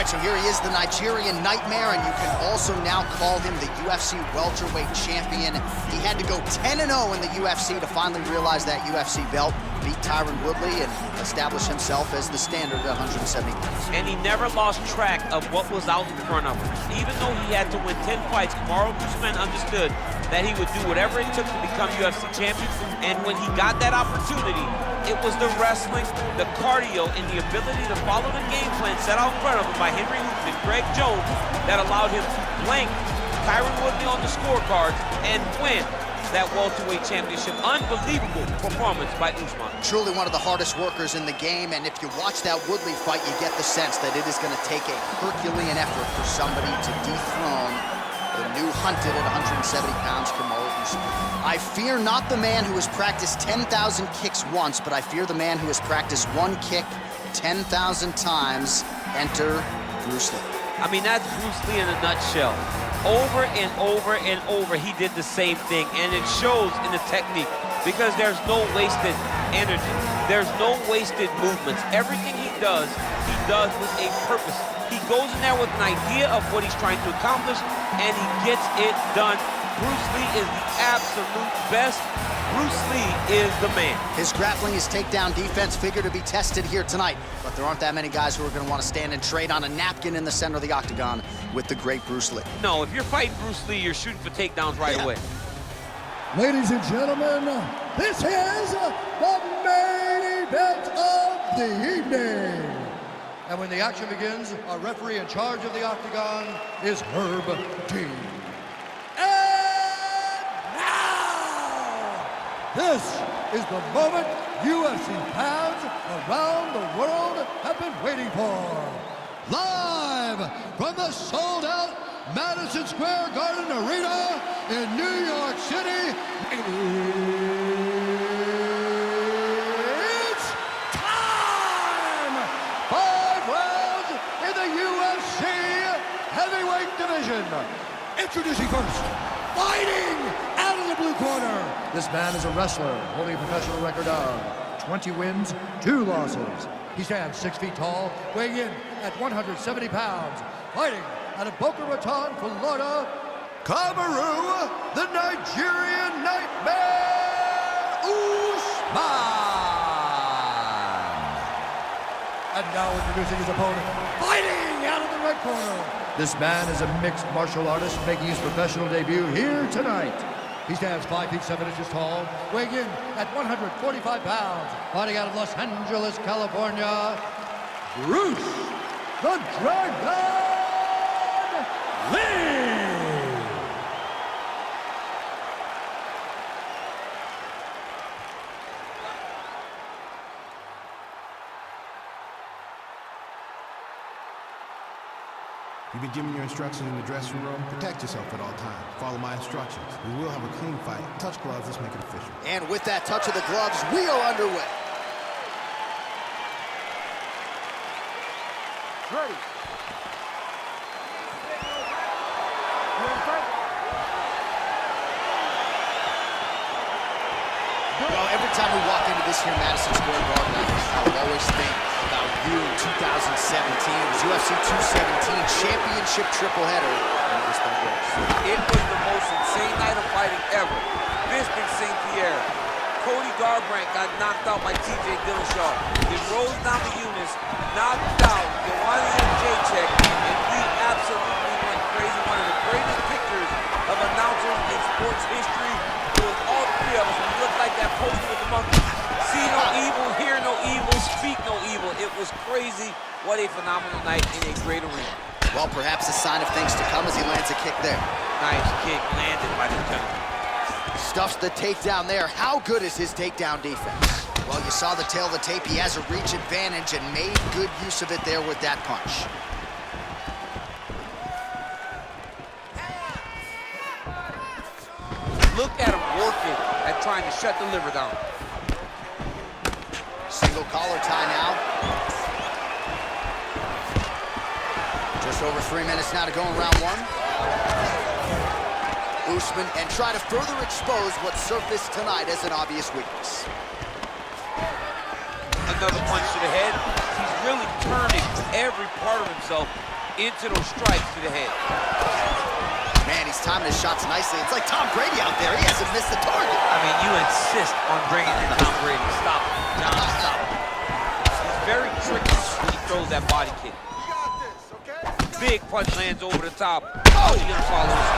right, so here he is, the Nigerian Nightmare, and you can also now call him the UFC welterweight champion. He had to go 10-0 in the UFC to finally realize that UFC belt, beat Tyron Woodley, and establish himself as the standard at 170 pounds. And he never lost track of what was out in front of him. Even though he had to win 10 fights, Kamaru Usman understood that he would do whatever it took to become UFC champion, and when he got that opportunity, it was the wrestling, the cardio, and the ability to follow the game plan set out in front of him by Henry Hoops and Greg Jones that allowed him to blank Tyron Woodley on the scorecards and win that welterweight championship. Unbelievable performance by Usman. Truly one of the hardest workers in the game, and if you watch that Woodley fight, you get the sense that it is going to take a Herculean effort for somebody to dethrone the new hunted at 170 pounds, Kamaru Usman. I fear not the man who has practiced 10,000 kicks once, but I fear the man who has practiced one kick 10,000 times. Enter Bruce Lee. I mean, that's Bruce Lee in a nutshell. Over and over and over, he did the same thing, and it shows in the technique because there's no wasted energy. There's no wasted movements. Everything he does with a purpose. He goes in there with an idea of what he's trying to accomplish, and he gets it done. Bruce Lee is the absolute best. Bruce Lee is the man. His grappling, his takedown defense figure to be tested here tonight, but there aren't that many guys who are going to want to stand and trade on a napkin in the center of the octagon with the great Bruce Lee. No, if you're fighting Bruce Lee, you're shooting for takedowns right away. Ladies and gentlemen, this is the main event of the evening. And when the action begins, our referee in charge of the octagon is Herb Dean. And now, this is the moment UFC fans around the world have been waiting for. Live from the sold-out Madison Square Garden Arena in New York City, it's time! 5 rounds in the UFC heavyweight division. Introducing first, fighting out of the blue corner. This man is a wrestler holding a professional record of 20 wins, 2 losses. He stands 6 feet tall, weighing in at 170 pounds, fighting out of Boca Raton, Florida, Kamaru, the Nigerian Nightmare, Usman. And now introducing his opponent, fighting out of the red corner. This man is a mixed martial artist making his professional debut here tonight. He stands 5 feet 7 inches tall, weighing in at 145 pounds, fighting out of Los Angeles, California, Bruce the Dragon Lee! You've been given your instructions in the dressing room. Protect yourself at all times. Follow my instructions. We will have a clean fight. Touch gloves, let's make it official. And with that touch of the gloves, we are underway. Ready. Well, every time we walk into this here Madison Square Garden, I'll always think about you in 2017. It was UFC 217 championship triple header. And it was the worst. It was the most insane night of fighting ever. Bisping St. Pierre. Cody Garbrandt got knocked out by TJ Dillashaw. Then rose down to Eunice, knocked out Giovanni Jacek, and Lee absolutely went crazy. One of the greatest pictures of announcers in sports history. It was all 3 of us. We looked like that poster with the monkey. See no evil, hear no evil, speak no evil. It was crazy. What a phenomenal night in a great arena. Well, perhaps a sign of things to come as he lands a kick there. Nice kick landed by the gentleman. Stuffs the takedown there. How good is his takedown defense? Well, you saw the tail of the tape. He has a reach advantage and made good use of it there with that punch. Look at him working at trying to shut the liver down. Single collar tie now. Just over 3 minutes now to go in round 1. Usman, and try to further expose what surfaced tonight as an obvious weakness. Another punch to the head. He's really turning every part of himself into those strikes to the head. Man, he's timing his shots nicely. It's like Tom Brady out there. He hasn't missed the target. I mean, you insist on bringing in Tom Brady. Stop it, John, stop it. He's very tricky when he throws that body kick. Big punch lands over the top. Oh, he's gonna follow this.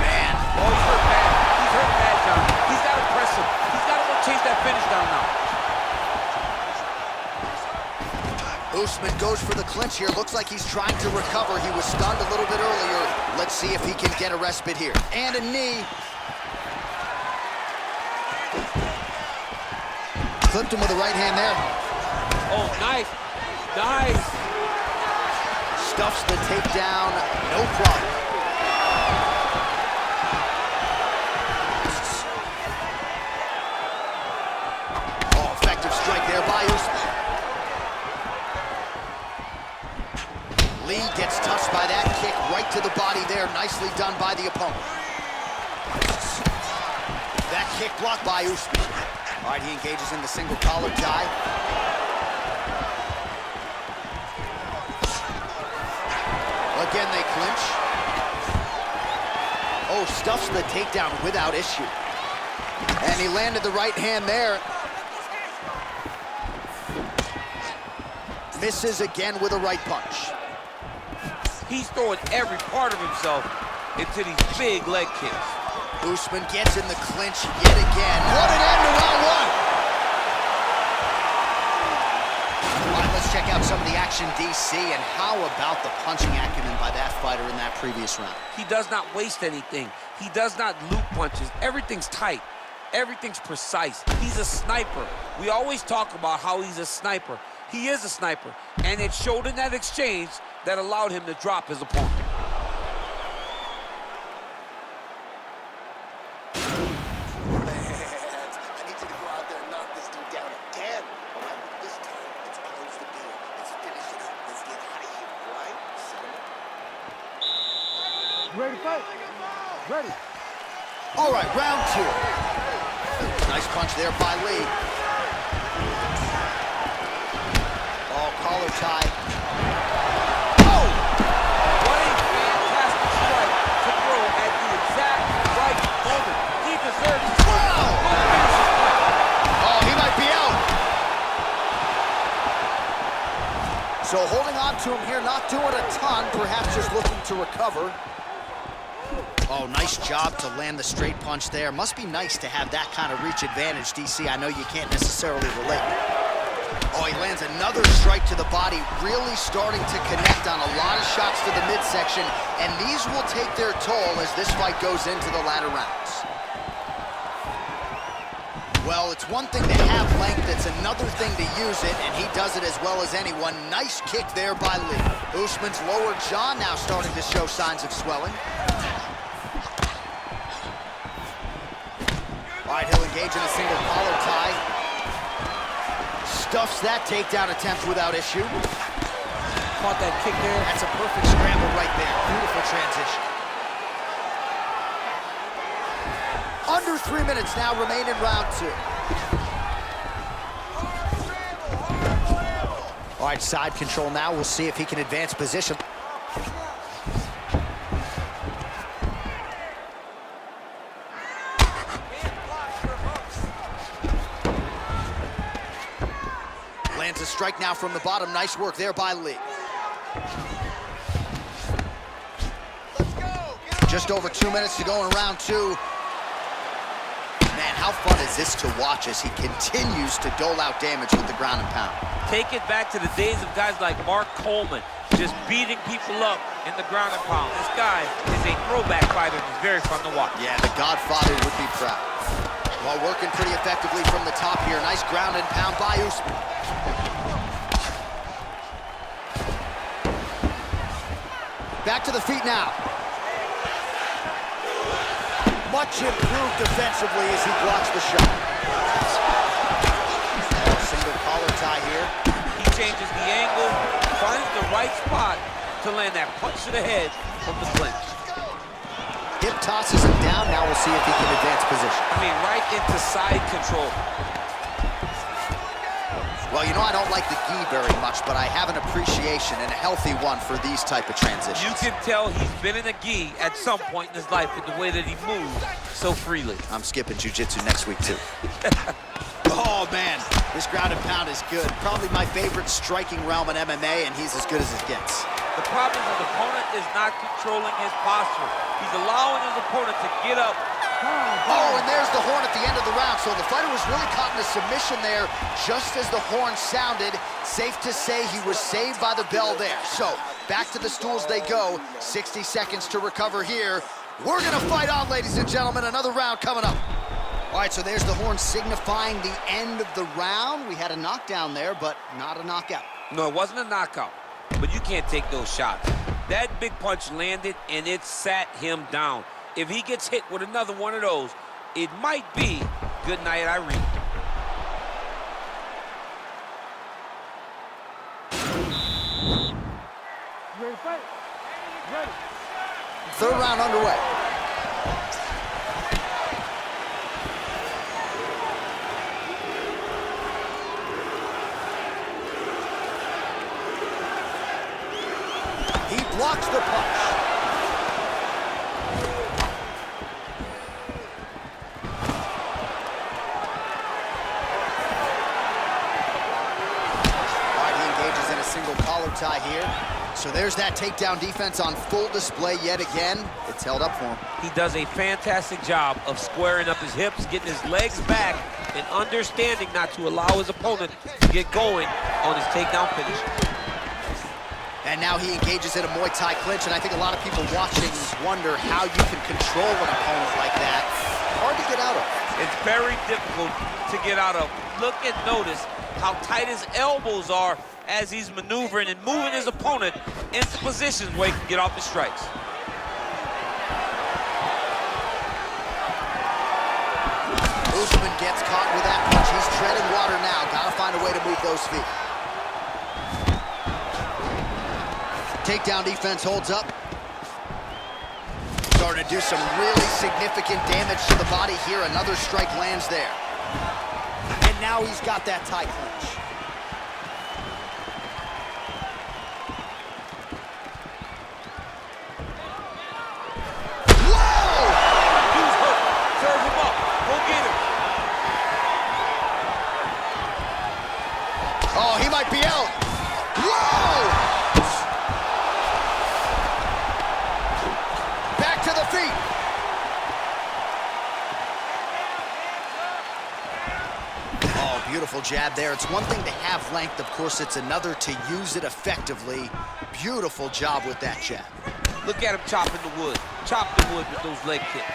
Man. Oh, he's hurt bad. He's hurt bad, John. He's got to press him. He's got to go chase that finish down now. Usman goes for the clinch here. Looks like he's trying to recover. He was stunned a little bit earlier. Let's see if he can get a respite here. And a knee. Clipped him with the right hand there. Oh, nice. Nice. Stuffs the takedown, no problem. Oh, effective strike there by Usman. Lee gets touched by that kick right to the body there. Nicely done by the opponent. That kick blocked by Usman. All right, he engages in the single collar tie. Again, they clinch. Oh, stuffs the takedown without issue. And he landed the right hand there. Misses again with a right punch. He's throwing every part of himself into these big leg kicks. Usman gets in the clinch yet again. What an end to round one! All right, let's check out some of the action, DC, and how about the punching acumen by that fighter in that previous round? He does not waste anything. He does not loop punches. Everything's tight. Everything's precise. He's a sniper. We always talk about how he's a sniper. He is a sniper, and it showed in that exchange that allowed him to drop his opponent. Ready to fight? Ready. All right, round two. Nice punch there by Lee. Oh, collar tie. Oh! What a fantastic strike to throw at the exact right moment. He deserves to score. Oh, he might be out. So holding on to him here, not doing a ton, perhaps just looking to recover. Oh, nice job to land the straight punch there. Must be nice to have that kind of reach advantage, DC. I know you can't necessarily relate. Oh, he lands another strike to the body, really starting to connect on a lot of shots to the midsection, and these will take their toll as this fight goes into the latter rounds. Well, it's one thing to have length, it's another thing to use it, and he does it as well as anyone. Nice kick there by Lee. Usman's lower jaw now starting to show signs of swelling. All right, he'll engage in a single collar tie. Stuffs that takedown attempt without issue. Caught that kick there. That's a perfect scramble right there. Beautiful transition. Under 3 minutes now remain in round two. All right, side control now. We'll see if he can advance position. Lands a strike now from the bottom. Nice work there by Lee. Just over 2 minutes to go in round two. Man, how fun is this to watch as he continues to dole out damage with the ground and pound. Take it back to the days of guys like Mark Coleman, just beating people up in the ground and pound. This guy is a throwback fighter and he's very fun to watch. Yeah, the Godfather would be proud. Well, working pretty effectively from the top here. Nice ground and pound by Usman. Back to the feet now. Much improved defensively as he blocks the shot. Single collar tie here. He changes the angle, finds the right spot to land that punch to the head from the clinch. Hip tosses him down. Now we'll see if he can advance position. I mean, right into side control. Well, you know, I don't like the gi very much, but I have an appreciation and a healthy one for these type of transitions. You can tell he's been in a gi at some point in his life with the way that he moves so freely. I'm skipping jiu-jitsu next week, too. Oh, man, this ground and pound is good. Probably my favorite striking realm in MMA, and he's as good as it gets. The problem is his opponent is not controlling his posture. He's allowing his opponent to get up. Oh, and there's the horn at the end of the round. So the fighter was really caught in a submission there just as the horn sounded. Safe to say he was saved by the bell there. So back to the stools they go. 60 seconds to recover here. We're going to fight on, ladies and gentlemen. Another round coming up. All right, so there's the horn signifying the end of the round. We had a knockdown there, but not a knockout. No, it wasn't a knockout, but you can't take those shots. That big punch landed, and it sat him down. If he gets hit with another one of those, it might be good night, Irene. Ready to fight? Ready. Third round underway. He blocks the punch. Collar tie here. So there's that takedown defense on full display yet again. It's held up for him. He does a fantastic job of squaring up his hips, getting his legs back, and understanding not to allow his opponent to get going on his takedown finish. And now he engages in a Muay Thai clinch, and I think a lot of people watching wonder how you can control an opponent like that. Hard to get out of. It's very difficult to get out of. Look and notice how tight his elbows are as he's maneuvering and moving his opponent into positions where he can get off his strikes. Usman gets caught with that punch. He's treading water now. Gotta find a way to move those feet. Takedown defense holds up. Starting to do some really significant damage to the body here. Another strike lands there. And now he's got that Thai clinch. Oh, he might be out. Whoa! Back to the feet. Oh, beautiful jab there. It's one thing to have length. Of course, it's another to use it effectively. Beautiful job with that jab. Look at him chopping the wood. Chop the wood with those leg kicks.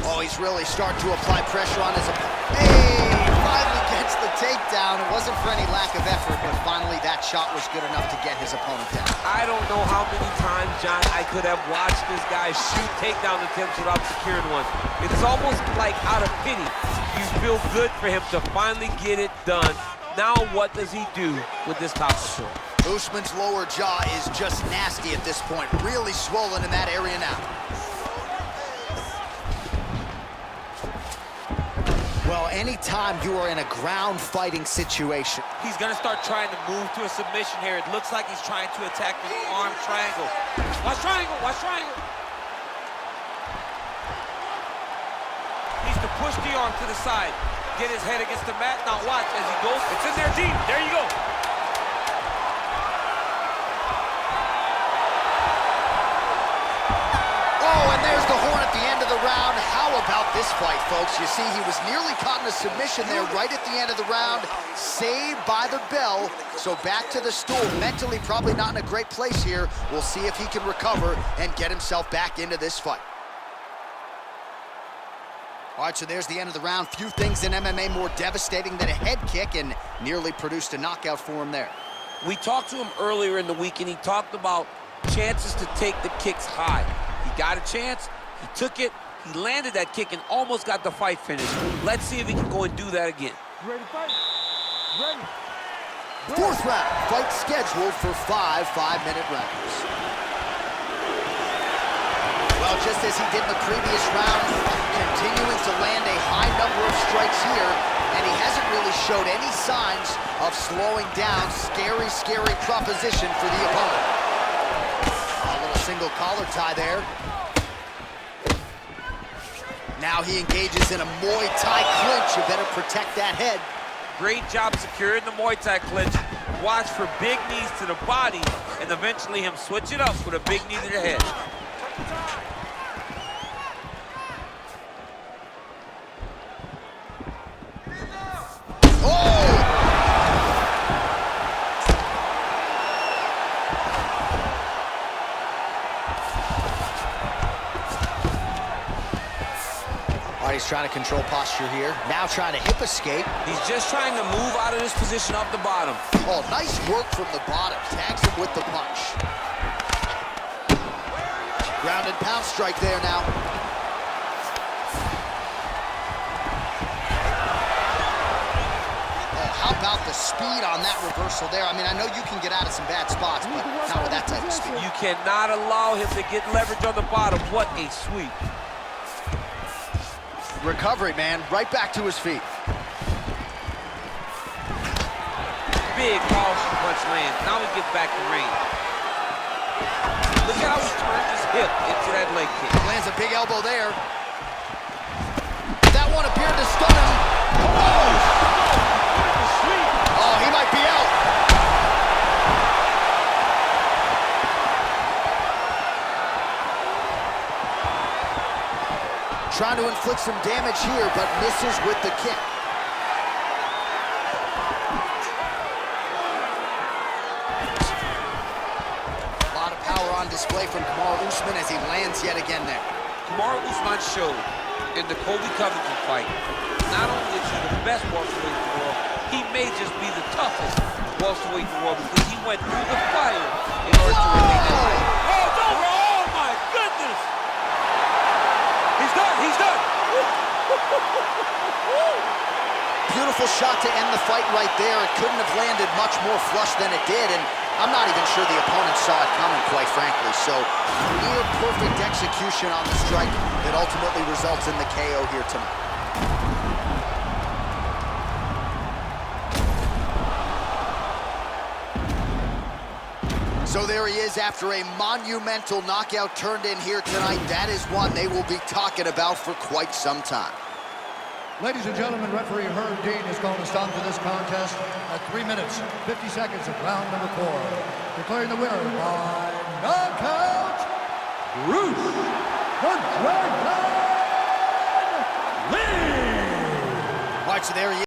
Oh, he's really starting to apply pressure on his opponent. Hey! Finally gets the takedown. It wasn't for any lack of effort, but finally that shot was good enough to get his opponent down. I don't know how many times, John, I could have watched this guy shoot takedown attempts without securing one. It's almost like out of pity. You feel good for him to finally get it done. Now what does he do with this top control? Usman's lower jaw is just nasty at this point. Really swollen in that area now. Well, anytime you are in a ground fighting situation. He's gonna start trying to move to a submission here. It looks like he's trying to attack the arm triangle. Watch triangle, watch triangle. Needs to push the arm to the side. Get his head against the mat. Now watch as he goes. It's in there deep. There you go. Oh, and there's the horn at the end of the round. How about this fight, folks? You see, he was nearly caught in a submission there right at the end of the round. Saved by the bell. So back to the stool. Mentally probably not in a great place here. We'll see if he can recover and get himself back into this fight. All right, so there's the end of the round. Few things in MMA more devastating than a head kick, and nearly produced a knockout for him there. We talked to him earlier in the week, and he talked about chances to take the kicks high. He got a chance, he took it, he landed that kick and almost got the fight finished. Let's see if he can go and do that again. Ready to fight? Ready. Fourth round, fight scheduled for 5 5-minute rounds. Well, just as he did in the previous round, continuing to land a high number of strikes here, and he hasn't really showed any signs of slowing down. Scary, scary proposition for the opponent. A little single collar tie there. Now he engages in a Muay Thai clinch. You better protect that head. Great job securing the Muay Thai clinch. Watch for big knees to the body, and eventually him switch it up with a big knee to the head. He's trying to control posture here. Now trying to hip escape. He's just trying to move out of this position off the bottom. Oh, nice work from the bottom. Tags him with the punch. Ground and pound strike there now. Oh, how about the speed on that reversal there? I mean, I know you can get out of some bad spots, but not with that type of speed. You cannot allow him to get leverage on the bottom. What a sweep. Recovery, man. Right back to his feet. Big powerful punch lands. Now he gets back to range. Look how he turns his hip into that leg kick. Lands a big elbow there. That one appeared to stun him. Oh, he might be out. Trying to inflict some damage here, but misses with the kick. A lot of power on display from Kamaru Usman as he lands yet again there. Kamaru Usman showed in the Colby Covington fight, not only is he the best welterweight in the world, he may just be the toughest welterweight in the world because he went through the fire in order to remain that height. Oh, it's over! Oh my goodness! He's done! He's done! Beautiful shot to end the fight right there. It couldn't have landed much more flush than it did, and I'm not even sure the opponent saw it coming, quite frankly. So, near perfect execution on the strike that ultimately results in the KO here tonight. So there he is after a monumental knockout turned in here tonight. That is one they will be talking about for quite some time. Ladies and gentlemen, referee Herb Dean is calling a stop to this contest at 3 minutes, 50 seconds of round number 4. Declaring the winner by knockout, Bruce the Dragon Lee! All right, so there he is.